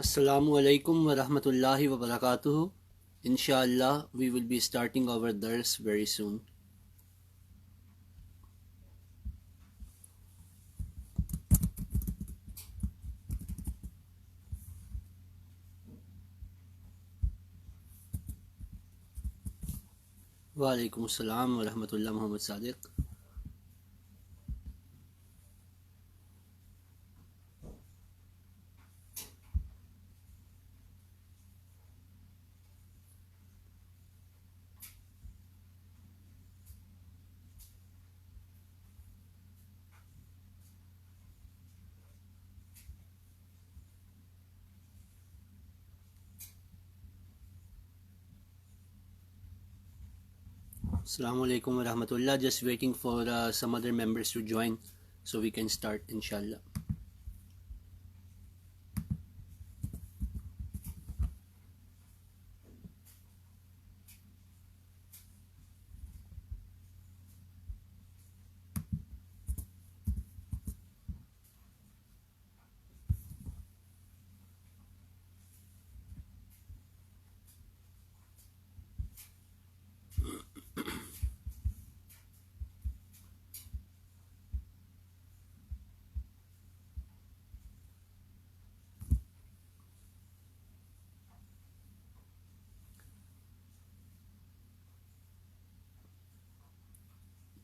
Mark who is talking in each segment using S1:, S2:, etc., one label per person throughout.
S1: Assalamu alaikum wa rahmatullahi wa barakatuhu. Inshallah, we will be starting our dars very soon. Wa alaikum assalam wa rahmatullah Muhammad Sadiq. Assalamu alaikum wa rahmatullah. Just waiting for some other members to join so we can start inshallah.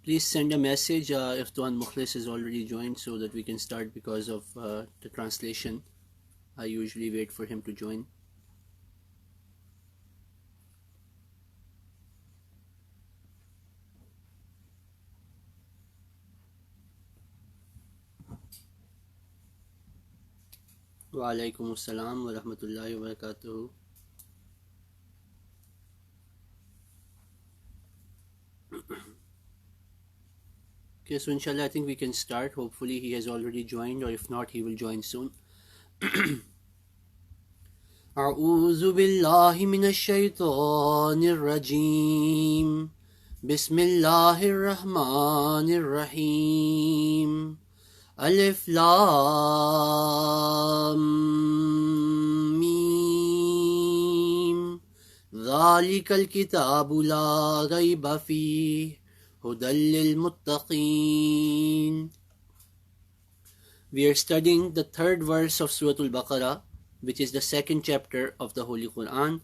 S1: Please send a message if Tuan Mukhlis has already joined so that we can start because of the translation. I usually wait for him to join. Wa alaikum assalam wa rahmatullahi wa barakatuhu. Okay, so inshallah I think we can start. Hopefully he has already joined, or if not he will join soon. أعوذ بالله من الشيطان الرجيم بسم الله الرحمن الرحيم ألف لام ميم ذلك الكتاب لا ريب فيه هدى للمتقين. We are studying the third verse of Surah Al-Baqarah, which is the second chapter of the Holy Quran.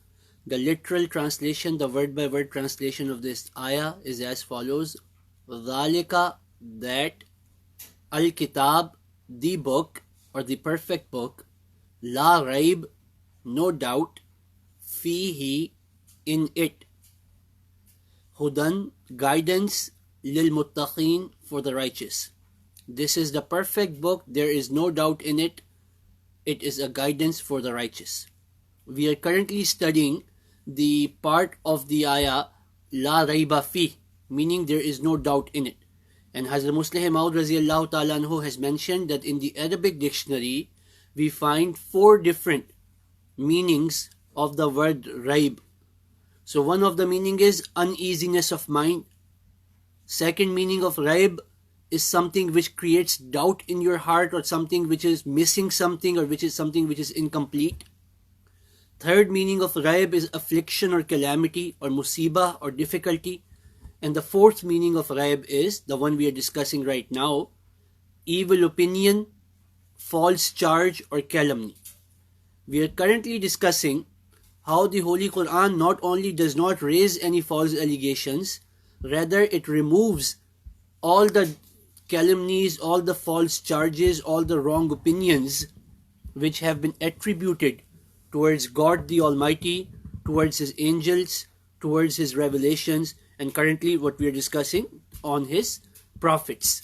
S1: The literal translation, the word-by-word translation of this ayah is as follows: ذَلِكَ, that, Al-Kitab, the book or the perfect book, La Raib, no doubt, Fihi, in it, Hudan, guidance, Lil Muttaqeen, for the righteous. This is the perfect book, there is no doubt in it. It is a guidance for the righteous. We are currently studying the part of the ayah La Raiba Fi, meaning there is no doubt in it. And Hazrat Muslih Maud Raziyallahu Ta'ala Anhu has mentioned that in the Arabic dictionary we find 4 different meanings of the word Raib. So one of the meaning is uneasiness of mind. Second meaning of Raib is something which creates doubt in your heart, or something which is missing something, or which is something which is incomplete. Third meaning of Raib is affliction or calamity or musibah or difficulty. And the fourth meaning of Raib is the one we are discussing right now: evil opinion, false charge or calumny. We are currently discussing how the Holy Quran not only does not raise any false allegations, rather it removes all the calumnies, all the false charges, all the wrong opinions which have been attributed towards God the Almighty, towards His angels, towards His revelations, and currently what we are discussing on His prophets.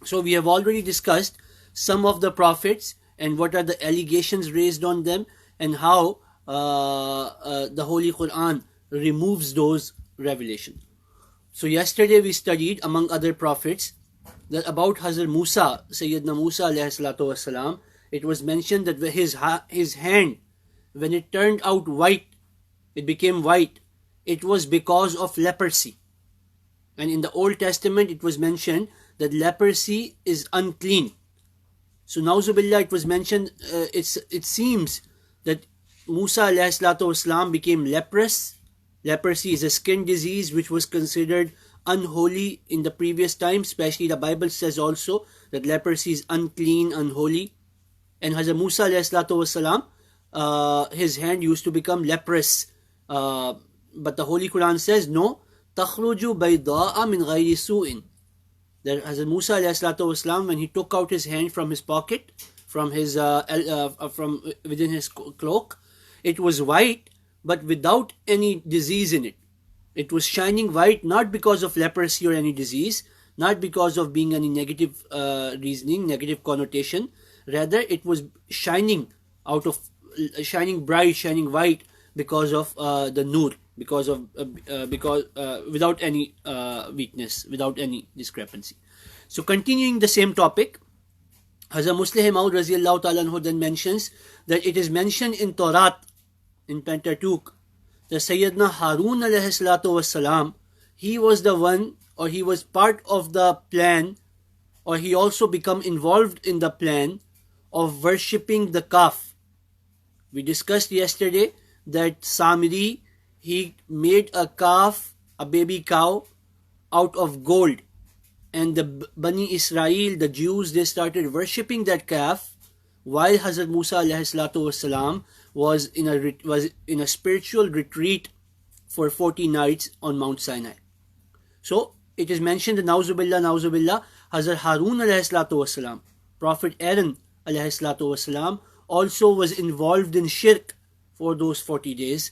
S1: So we have already discussed some of the prophets and what are the allegations raised on them, and how the Holy Quran removes those revelations. So yesterday we studied, among other prophets, that about Hazrat Musa, Sayyidina Musa alayhi salatu wasalam, it was mentioned that his hand, when it turned out white, it became white, it was because of leprosy. And in the Old Testament it was mentioned that leprosy is unclean. So nauzubillah, it was mentioned, it seems that Musa alayhi salatu wasalam became leprous. Leprosy is a skin disease which was considered unholy in the previous time. Especially the Bible says also that leprosy is unclean, unholy. And Hazrat Musa alayhi salatu wasalam, his hand used to become leprous. But the Holy Quran says, no, تَخْرُجُ بَيْضَاءَ مِنْ غَيْرِ سُوءٍ. That Hazrat Musa alayhi salatu wasalam, when he took out his hand from his pocket, from his from within his cloak, it was white, but without any disease in it. It was shining white, not because of leprosy or any disease, not because of being any negative reasoning, negative connotation. Rather, it was shining shining bright, shining white because of the nur, because without any weakness, without any discrepancy. So, continuing the same topic, Hazrat Musleh Maud Raziyallahu Ta'ala anhu then mentions that it is mentioned in Torah, in Pentateuch, that Sayyidina Harun alayhi salatu wassalam, he was the one, or he was part of the plan, or he also become involved in the plan of worshipping the calf. We discussed yesterday that Samiri, he made a calf, a baby cow, out of gold. And the Bani Israel, the Jews, they started worshipping that calf while Hazrat Musa alayhi salatu wasalam was in a spiritual retreat for 40 nights on Mount Sinai. So it is mentioned that Nauzubillah, Hazrat Harun alayhi salatu wasalam, Prophet Aaron alayhi salatu wasalam, also was involved in shirk for those 40 days,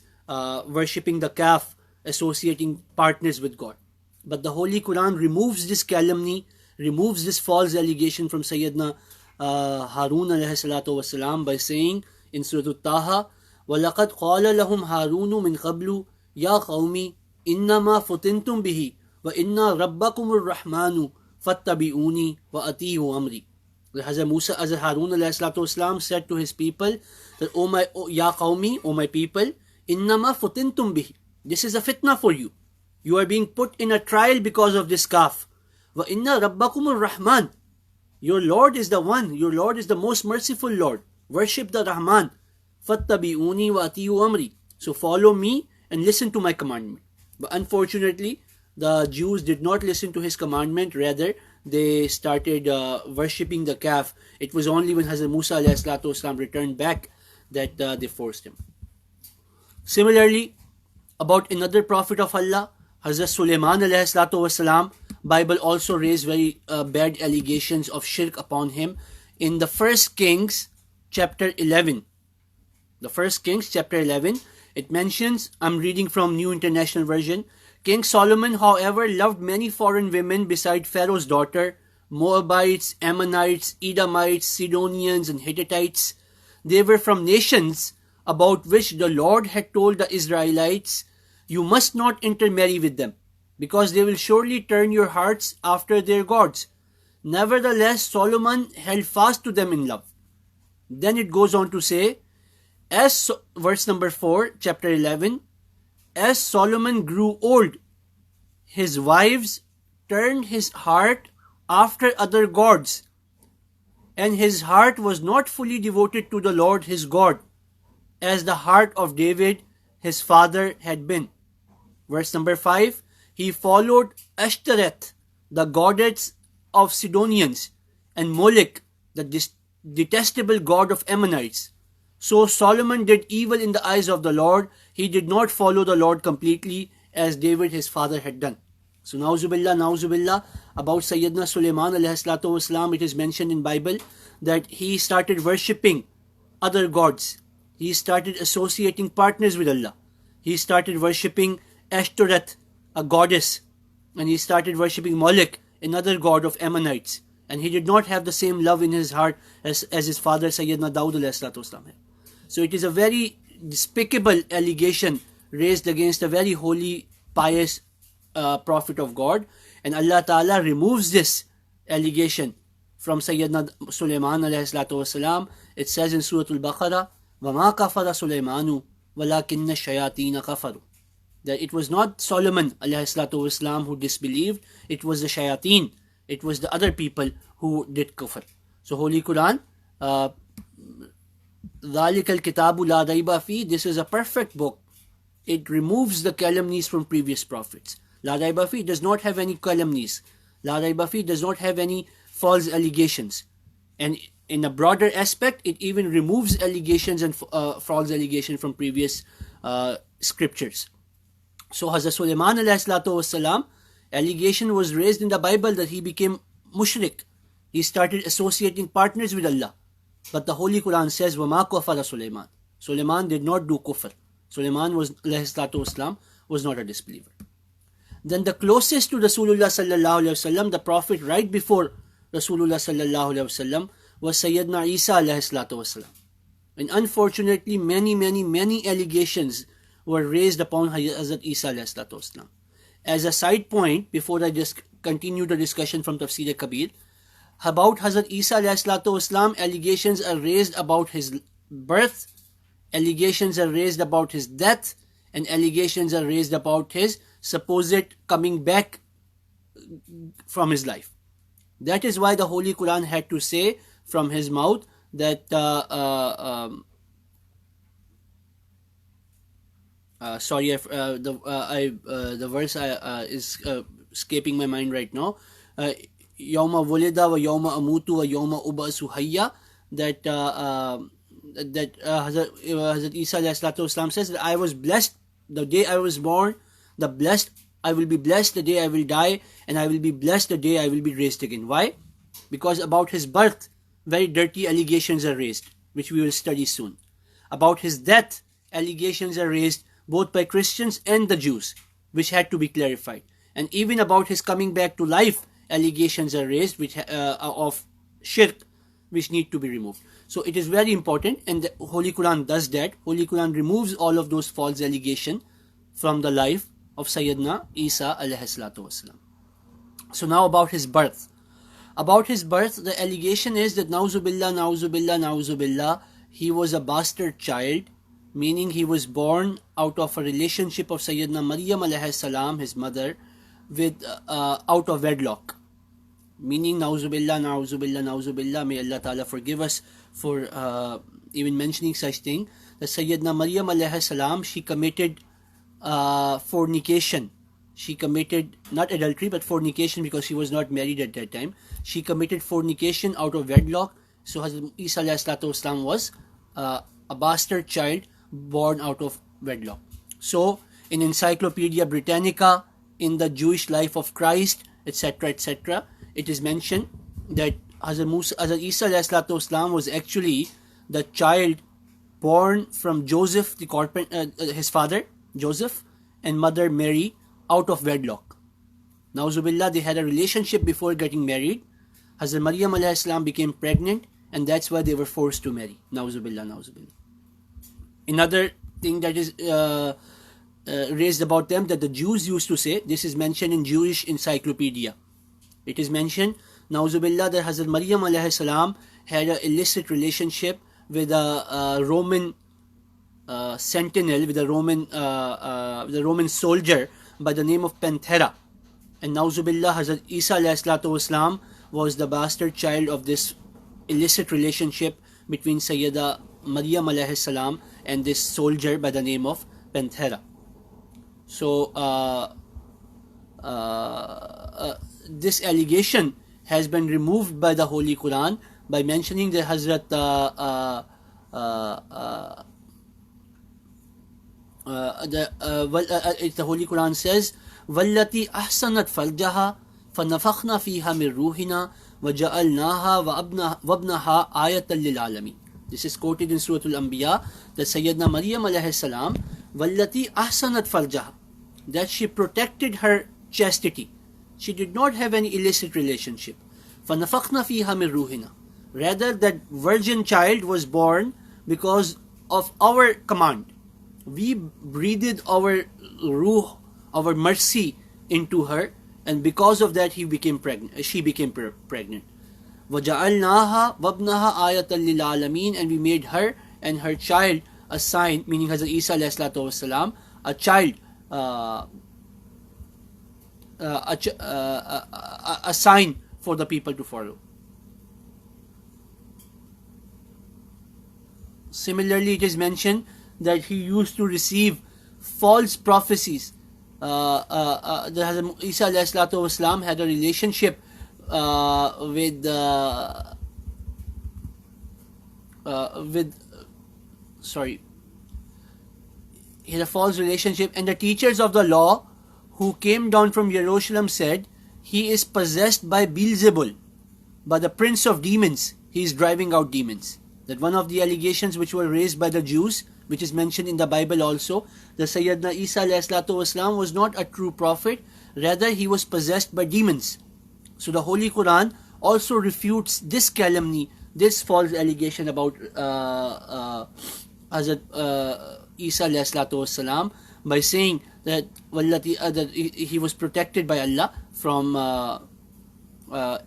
S1: worshipping the calf, associating partners with God. But the Holy Quran removes this calumny, removes this false allegation from Sayyidina Harun alayhi salatu wasalam by saying in Surah Taha, وَلَقَدْ قَالَ لَهُمْ هَارُونُ مِنْ قَبْلُ يَا قَوْمِ إِنَّمَا فُتِنْتُمْ بِهِ وَإِنَّ رَبَّكُمُ الرَّحْمَنُ فَاتَّبِعُونِي وَأَطِيعُوا أَمْرِي. Hazrat Harun alayhi salatu wasalam said to his people that, Ya Qawmi, O my people, إِنَّمَا فُتِنْتُمْ بِهِ. This is a fitna for you. You are being put in a trial because of this calf. وَإِنَّ رَبَّكُمُ الرَّحْمَنُ. Your Lord is the one, your Lord is the most merciful Lord. Worship the Rahman. فَاتَّبِعُونِي وَأَطِيعُوا أَمْرِي. So follow me and listen to my commandment. But unfortunately, the Jews did not listen to his commandment. Rather, they started worshipping the calf. It was only when Hazrat Musa alayhi salatu wasalam returned back that they forced him. Similarly, about another prophet of Allah, Hazrat Sulaiman alayhi salatu wasalam, Bible also raised very bad allegations of shirk upon him in the First Kings chapter 11. The First Kings chapter 11, it mentions, I'm reading from New International Version, King Solomon, however, loved many foreign women beside Pharaoh's daughter, Moabites, Ammonites, Edomites, Sidonians, and Hittites. They were from nations about which the Lord had told the Israelites, you must not intermarry with them, because they will surely turn your hearts after their gods. Nevertheless, Solomon held fast to them in love. Then it goes on to say, verse number 4, chapter 11, as Solomon grew old, his wives turned his heart after other gods, and his heart was not fully devoted to the Lord his God, as the heart of David, his father, had been. Verse number 5, he followed Ashtoreth, the goddess of Sidonians, and Molech, the detestable god of Ammonites. So Solomon did evil in the eyes of the Lord. He did not follow the Lord completely as David his father had done. So Nauzubillah, about Sayyidina Sulaiman alayhi salatu wasalam, it is mentioned in Bible that he started worshipping other gods. He started associating partners with Allah. He started worshipping Ashtoreth, a goddess, and he started worshipping Molech, another god of Ammonites. And he did not have the same love in his heart as his father Sayyidina Dawud alayhi salatu wasalam. So it is a very despicable allegation raised against a very holy, pious prophet of God, and Allah Ta'ala removes this allegation from Sayyidina Sulaiman alayhi salatu wasalam. It says in Surah Al-Baqra, وَمَا كَفَرَ سُلَيْمَانُ وَلَكِنَّ الشَّيَاطِينَ كَفَرُوا. That it was not Solomon alayhi salatu wasalam who disbelieved, it was the shayateen, it was the other people who did kufr. So Holy Quran ذَلِكَ الْكِتَابُ لَا رَيْبَ فِيهِ, this is a perfect book. It removes the calumnies from previous prophets. La raiba fi does not have any calumnies. La raiba fi does not have any false allegations. And in a broader aspect, it even removes allegations and false allegations from previous scriptures. So Hazrat Sulaiman ﷺ, allegation was raised in the Bible that he became mushrik. He started associating partners with Allah. But the Holy Quran says, وَمَا كَفَرَ Sulaiman. Sulaiman did not do kufr. Sulaiman was not a disbeliever. Then the closest to Rasulullah sallallahu alaihi wasallam, the prophet right before Rasulullah sallallahu alaihi wasallam, was Sayyidina Isa alayhi salatu wasalam. And unfortunately, many allegations were raised upon Hazrat Isa alayhi salatu wasalam. As a side point, before I just continue the discussion from Tafsir Kabir, about Hazrat Isa alayhi salatu wasalam, allegations are raised about his birth, allegations are raised about his death, and allegations are raised about his supposed coming back from his life. That is why the Holy Quran had to say from his mouth that the verse is escaping my mind right now. Yawma wulida wa yawma amutu wa yawma ubasu hayya, that Hazrat Isa alayhi salatu wasalam says that I was blessed the day I was born, I will be blessed the day I will die, and I will be blessed the day I will be raised again. Why? Because about his birth, very dirty allegations are raised, which we will study soon. About his death, allegations are raised both by Christians and the Jews, which had to be clarified. And even about his coming back to life, allegations are raised which of shirk, which need to be removed. So it is very important, and the Holy Quran does that. Holy Quran removes all of those false allegations from the life of Sayyidina Isa alayhi salatu wasalam. So now about his birth. About his birth, the allegation is that Nauzubillah, he was a bastard child, meaning he was born out of a relationship of Sayyidina Maryam alayhi salam, his mother, with out of wedlock. Meaning Nauzubillah, may Allah Ta'ala forgive us for even mentioning such thing. That Sayyidina Maryam alayhi salam, she committed fornication. She committed not adultery but fornication, because she was not married at that time. She committed fornication out of wedlock. So Hazrat Isa alayhi salatu wasalam was a bastard child born out of wedlock. So in Encyclopedia Britannica, in the Jewish Life of Christ, etc., it is mentioned that Hazrat Isa alayhi salatu wasalam was actually the child born from Joseph, his father Joseph, and mother Mary, out of wedlock. Nauzubillah, they had a relationship before getting married. Hazrat Maryam alayhi salam became pregnant, and that's why they were forced to marry. Nauzubillah. Another thing that is raised about them, that the Jews used to say, this is mentioned in Jewish Encyclopedia. It is mentioned, Nauzubillah, that Hazrat Maryam alayhi salam had an illicit relationship with a Roman sentinel, with a Roman soldier by the name of Panthera. And Nauzubillah, Hazrat Isa alayhi salatu wasalam was the bastard child of this illicit relationship between Sayyida Maryam alayhi salam and this soldier by the name of Panthera. So this allegation has been removed by the Holy Quran by mentioning that Hazrat the Holy Quran says, وَالَّتِي أَحْسَنَتْ فَرْجَهَا فَنَفَخْنَا فِيهَا مِنْ رُوحِنَا وَجَعَلْنَاهَا وَابْنَهَا آيَةً لِلْعَالَمِينَ. This is quoted in Surah Al-Anbiya, that Sayyidina Maryam alayhi salam, وَالَّتِي أَحْسَنَتْ فَرْجَهَا, that she protected her chastity. She did not have any illicit relationship. فَنَفَخْنَا فِيهَا مِنْ رُوحِنَا, rather that virgin child was born because of our command. We breathed our ruh, our mercy into her, and because of that she became pregnant. وَجَعَلْنَاهَا وَابْنَهَا آيَةً لِلْعَالَمِينَ, and we made her and her child a sign, meaning Hazrat Isa alayhi salatu wasalam, a child, a sign for the people to follow. Similarly, it is mentioned that he used to receive false prophecies. The Hazrat Isa alayhi salatu wasalam had a relationship with sorry, he had a false relationship, and the teachers of the law who came down from Jerusalem said, he is possessed by Beelzebul, by the prince of demons. He is driving out demons. That one of the allegations which were raised by the Jews, which is mentioned in the Bible also, that Sayyidina Isa alayhi salatu wasalam was not a true prophet, rather he was possessed by demons. So the Holy Quran also refutes this calumny, this false allegation about Hazrat Isa alayhi salatu wasalam, by saying that he was protected by Allah from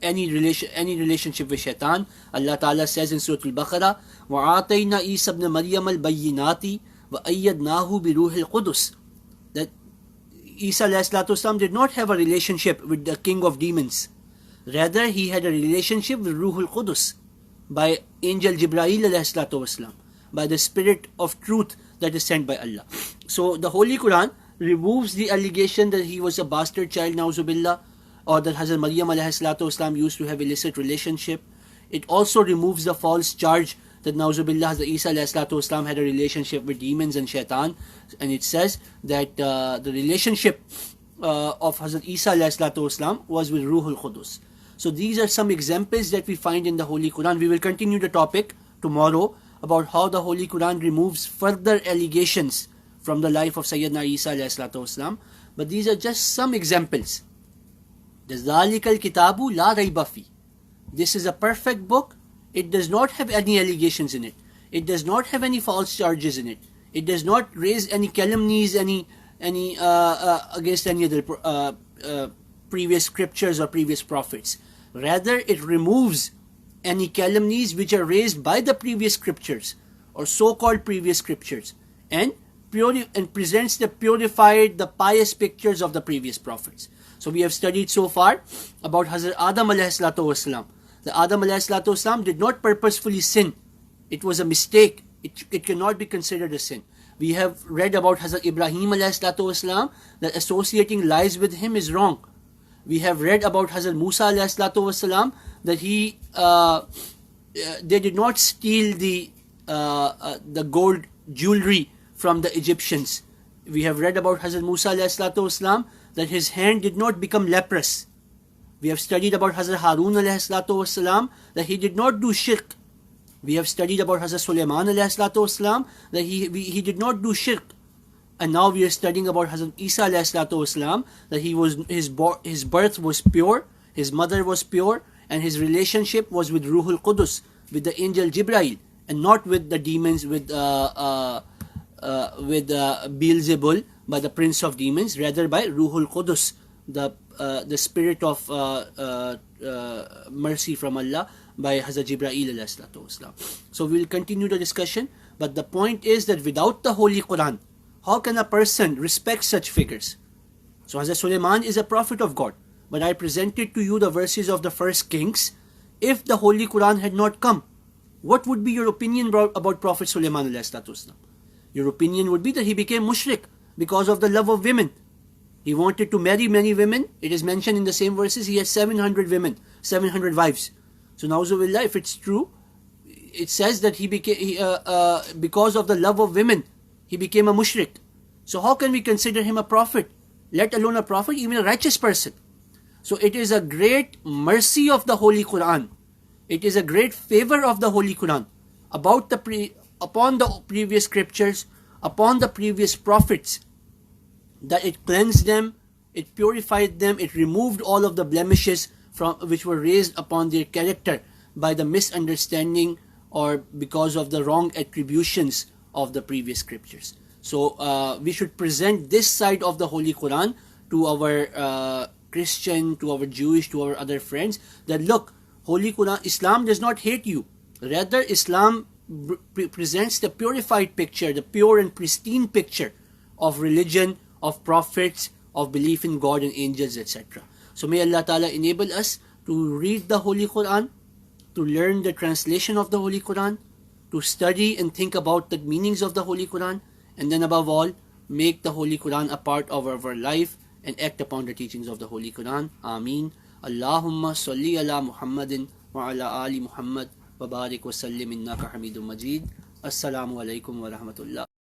S1: any relationship with shaitan. Allah Ta'ala says in Surah Al-Baqra, وَعَاتَيْنَا إِيسَى ابْنَ مَرْيَمَ الْبَيِّنَاتِ وَأَيَّدْنَاهُ بِرُوحِ الْقُدُسِ. That Isa alayhi salatu wasalam did not have a relationship with the king of demons. Rather, he had a relationship with Ruhul Qudus, by angel Jibreel alayhi salatu wasalam, by the spirit of truth that is sent by Allah. So the Holy Quran removes the allegation that he was a bastard child, na'uzubillah, or that Hazrat Maryam alayhi salatu wasalam used to have illicit relationship. It also removes the false charge that na'uzubillah Hazrat Isa alayhi salatu wasalam had a relationship with demons and shaitan. And it says that the relationship of Hazrat Isa alayhi salatu wasalam was with Ruhul Qudus. So these are some examples that we find in the Holy Quran. We will continue the topic tomorrow about how the Holy Quran removes further allegations from the life of Sayyidina Isa alayhi salatu wasalam. But these are just some examples. ذَلِكَ الْكِتَابُ لَا رَيْبَ فِيهِ. This is a perfect book. It does not have any allegations in it. It does not have any false charges in it. It does not raise any calumnies, any against any other previous scriptures or previous prophets. Rather, it removes any calumnies which are raised by the previous scriptures or so-called previous scriptures, and presents the purified, the pious pictures of the previous prophets. So we have studied so far about Hazrat Adam alayhi salatu wasalam. The Adam alayhi salatu wasalam did not purposefully sin. It was a mistake. It cannot be considered a sin. We have read about Hazrat Ibrahim alayhi salatu wasalam, that associating lies with him is wrong. We have read about Hazrat Musa alayhi salatu wasalam, that they did not steal the gold jewelry from the Egyptians. We have read about Hazrat Musa alayhi salatu wasalam, that his hand did not become leprous. We have studied about Hazrat Harun alayhi salatu wasalam, that he did not do shirk. We have studied about Hazrat Sulaiman alayhi salatu wasalam, that he did not do shirk. And now we are studying about Hazrat Isa alayhi salatu wasalam, that his birth was pure, his mother was pure, and his relationship was with Ruhul Qudus, with the angel Jibreel, and not with the demons, with Beelzebul, by the prince of demons, rather by Ruhul Qudus, the spirit of mercy from Allah, by Hazrat Jibreel alayhi salatu wasalam. So we will continue the discussion, but the point is that without the Holy Quran, how can a person respect such figures? So Hazrat Sulaiman is a prophet of God, but I presented to you the verses of the first kings. If the Holy Quran had not come, what would be your opinion about Prophet Sulaiman alayhi salatu wasalam? Your opinion would be that he became mushrik because of the love of women. He wanted to marry many women. It is mentioned in the same verses, he has 700 women, 700 wives. So na'uzubillah, if it's true, it says that he became, because of the love of women, he became a mushrik. So how can we consider him a prophet? Let alone a prophet, even a righteous person. So it is a great mercy of the Holy Quran. It is a great favor of the Holy Quran upon the previous scriptures, upon the previous prophets, that it cleansed them, it purified them, it removed all of the blemishes which were raised upon their character by the misunderstanding or because of the wrong attributions of the previous scriptures. So we should present this side of the Holy Quran to our Christian, to our Jewish, to our other friends, that look, Holy Quran, Islam does not hate you. Rather, Islam presents the purified picture, the pure and pristine picture of religion, of prophets, of belief in God and angels, etc. So may Allah Ta'ala enable us to read the Holy Quran, to learn the translation of the Holy Quran, to study and think about the meanings of the Holy Quran, and then above all, make the Holy Quran a part of our life and act upon the teachings of the Holy Quran. Ameen. Allahumma salli ala Muhammadin wa ala ali Muhammad wa barik wa sallim innaka hamidun majid. Assalamu alaikum wa rahmatullah.